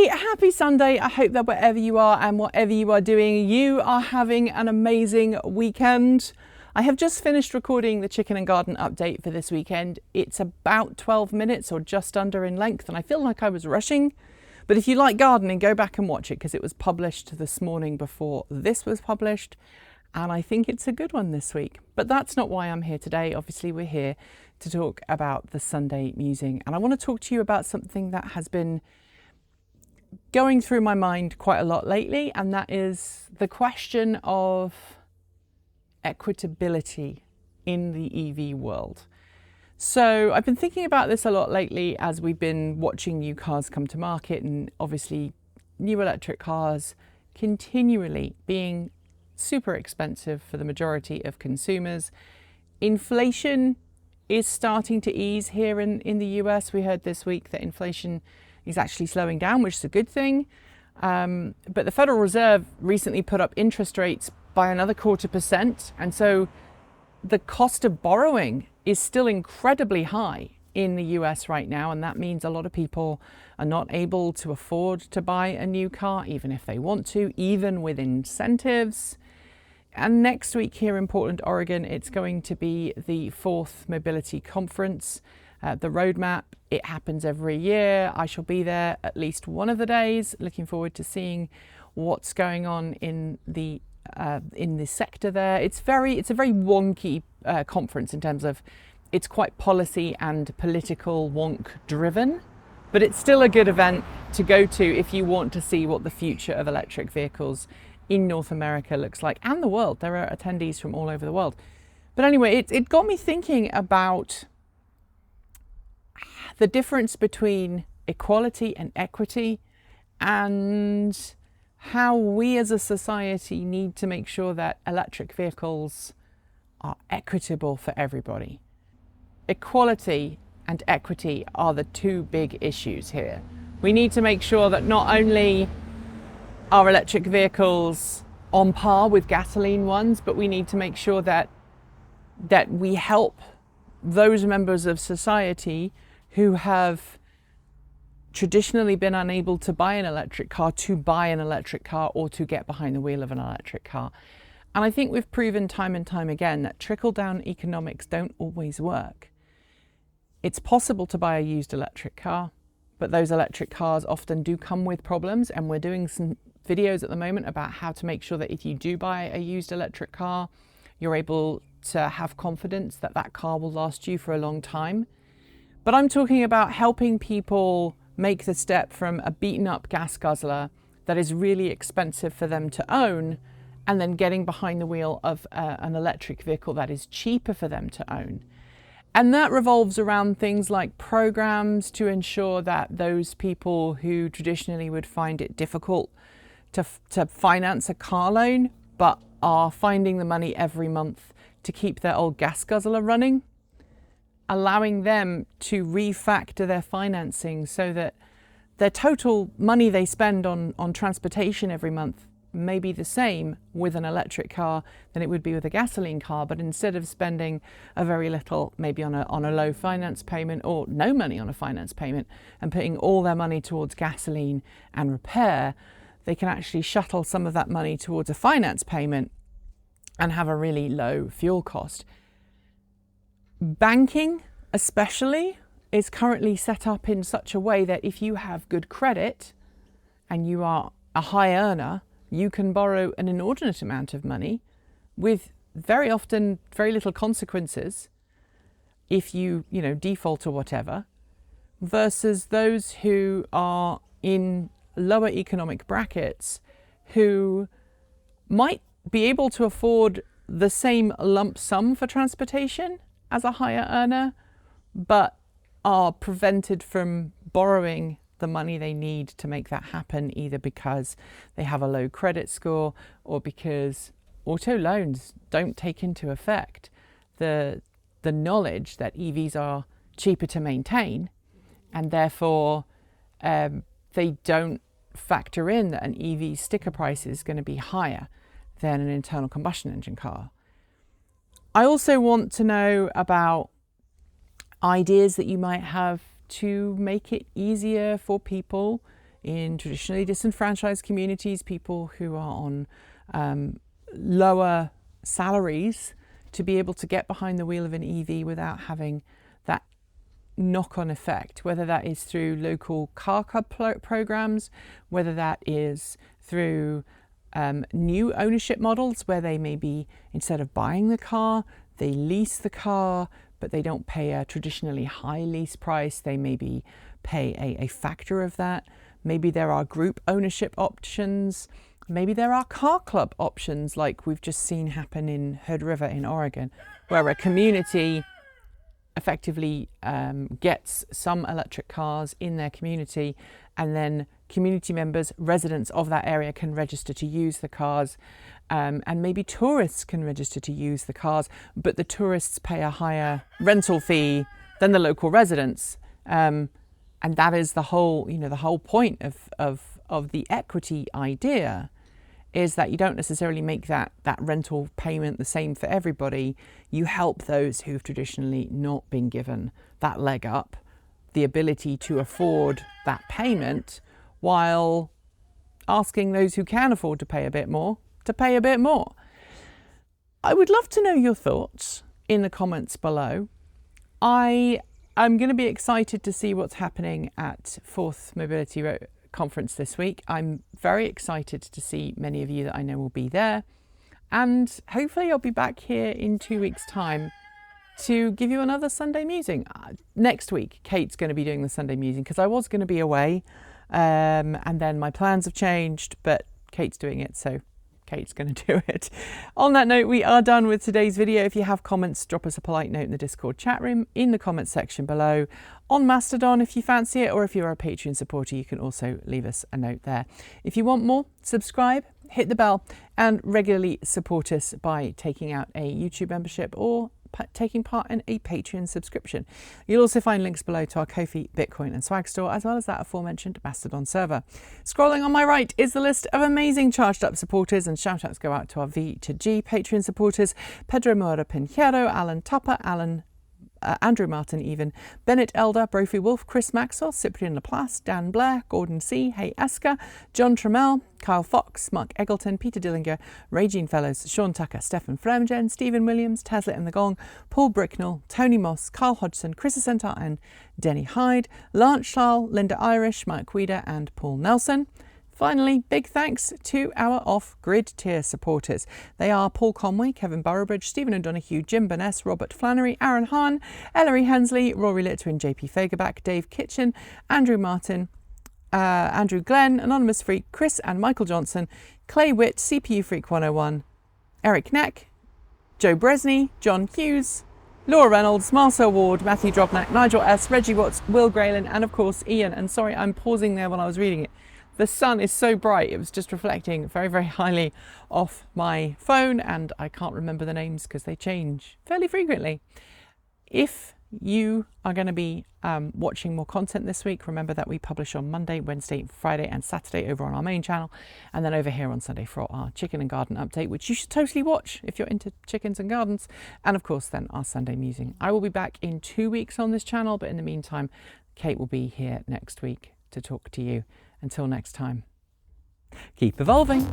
Happy Sunday. I hope that wherever you are and whatever you are doing, you are having an amazing weekend. I have just finished recording the chicken and garden update for this weekend. It's about 12 minutes or just under in length, and I feel like I was rushing. But if you like gardening, go back and watch it because it was published this morning before this was published. And I think it's a good one this week. But that's not why I'm here today. Obviously, we're here to talk about the Sunday musing. And I want to talk to you about something that has been going through my mind quite a lot lately. And that is the question of equitability in the EV world. So I've been thinking about this a lot lately as we've been watching new cars come to market, and obviously new electric cars continually being super expensive for the majority of consumers. Inflation is starting to ease here in the US. We heard this week that inflation is actually slowing down, which is a good thing. But the Federal Reserve recently put up interest rates by another 0.25%. And so the cost of borrowing is still incredibly high in the US right now. And that means a lot of people are not able to afford to buy a new car, even if they want to, even with incentives. And next week here in Portland, Oregon, it's going to be the 4th Mobility Conference. The roadmap, it happens every year. I shall be there at least one of the days. Looking forward to seeing what's going on in the sector there. It's a very wonky conference in terms of it's quite policy and political wonk driven, but it's still a good event to go to if you want to see what the future of electric vehicles in North America looks like, and the world. There are attendees from all over the world. But anyway, it got me thinking about the difference between equality and equity, and how we as a society need to make sure that electric vehicles are equitable for everybody. Equality and equity are the two big issues here. We need to make sure that not only are electric vehicles on par with gasoline ones, but we need to make sure that we help those members of society who have traditionally been unable to buy an electric car to buy an electric car or to get behind the wheel of an electric car. And I think we've proven time and time again that trickle-down economics don't always work. It's possible to buy a used electric car, but those electric cars often do come with problems, and we're doing some videos at the moment about how to make sure that if you do buy a used electric car, you're able to have confidence that that car will last you for a long time. But I'm talking about helping people make the step from a beaten up gas guzzler that is really expensive for them to own, and then getting behind the wheel of an electric vehicle that is cheaper for them to own. And that revolves around things like programs to ensure that those people who traditionally would find it difficult to finance a car loan, but are finding the money every month to keep their old gas guzzler running, allowing them to refactor their financing so that their total money they spend on transportation every month may be the same with an electric car than it would be with a gasoline car. But instead of spending a very little, maybe on a low finance payment or no money on a finance payment, and putting all their money towards gasoline and repair, they can actually shuttle some of that money towards a finance payment and have a really low fuel cost. Banking, especially, is currently set up in such a way that if you have good credit and you are a high earner, you can borrow an inordinate amount of money with very often very little consequences if you default or whatever, versus those who are in lower economic brackets who might be able to afford the same lump sum for transportation as a higher earner, but are prevented from borrowing the money they need to make that happen, either because they have a low credit score or because auto loans don't take into effect the knowledge that EVs are cheaper to maintain, and therefore they don't factor in that an EV sticker price is going to be higher than an internal combustion engine car. I also want to know about ideas that you might have to make it easier for people in traditionally disenfranchised communities, people who are on lower salaries, to be able to get behind the wheel of an EV without having that knock-on effect, whether that is through local car club programs, whether that is through new ownership models where they maybe, instead of buying the car, they lease the car, but they don't pay a traditionally high lease price. They maybe pay a factor of that. Maybe there are group ownership options. Maybe there are car club options like we've just seen happen in Hood River in Oregon, where a community effectively gets some electric cars in their community, and then community members, residents of that area, can register to use the cars, and maybe tourists can register to use the cars, but the tourists pay a higher rental fee than the local residents, and that is the whole, the whole point of the equity idea, is that you don't necessarily make that rental payment the same for everybody. You help those who've traditionally not been given that leg up, the ability to afford that payment, while asking those who can afford to pay a bit more to pay a bit more. I would love to know your thoughts in the comments below. I'm going to be excited to see what's happening at 4th Mobility Conference this week. I'm very excited to see many of you that I know will be there, and hopefully I'll be back here in 2 weeks' time to give you another Sunday musing. Next week, Kate's going to be doing the Sunday musing because I was going to be away, and then my plans have changed, but Kate's doing it, so Kate's going to do it. On that note, we are done with today's video. If you have comments, drop us a polite note in the Discord chat room, in the comments section below, on Mastodon if you fancy it, or if you're a Patreon supporter, you can also leave us a note there. If you want more, subscribe, hit the bell, and regularly support us by taking out a YouTube membership or taking part in a Patreon subscription. You'll also find links below to our Ko-fi, Bitcoin and Swag store, as well as that aforementioned Mastodon server. Scrolling on my right is the list of amazing charged up supporters, and shout outs go out to our V to G Patreon supporters: Pedro Mora Pinheiro, Alan Tupper, Andrew Martin, even Bennett Elder, Brophy Wolf, Chris Maxwell, Cyprian Laplace, Dan Blair, Gordon C, Hay Esker, John Trammell, Kyle Fox, Mark Eggleton, Peter Dillinger, Regine Fellows, Sean Tucker, Stefan Flemgen, Stephen Williams, Tesla and the Gong, Paul Bricknell, Tony Moss, Carl Hodgson, Chris Asentar and Denny Hyde, Lance Schall, Linda Irish, Mike Weeder and Paul Nelson. Finally, big thanks to our off-grid tier supporters. They are Paul Conway, Kevin Burrowbridge, Stephen O'Donoghue, Jim Burness, Robert Flannery, Aaron Hahn, Ellery Hensley, Rory Litwin, JP Fagerback, Dave Kitchen, Andrew Martin, Andrew Glenn, Anonymous Freak, Chris and Michael Johnson, Clay Witt, CPU Freak 101, Eric Neck, Joe Bresney, John Hughes, Laura Reynolds, Marcel Ward, Matthew Drobnak, Nigel S, Reggie Watts, Will Graylin, and of course Ian. And sorry, I'm pausing there while I was reading it. The sun is so bright, it was just reflecting very, very highly off my phone, and I can't remember the names because they change fairly frequently. If you are going to be watching more content this week, remember that we publish on Monday, Wednesday, Friday and Saturday over on our main channel, and then over here on Sunday for our chicken and garden update, which you should totally watch if you're into chickens and gardens, and of course then our Sunday musing. I will be back in 2 weeks on this channel, but in the meantime, Kate will be here next week to talk to you. Until next time, keep evolving.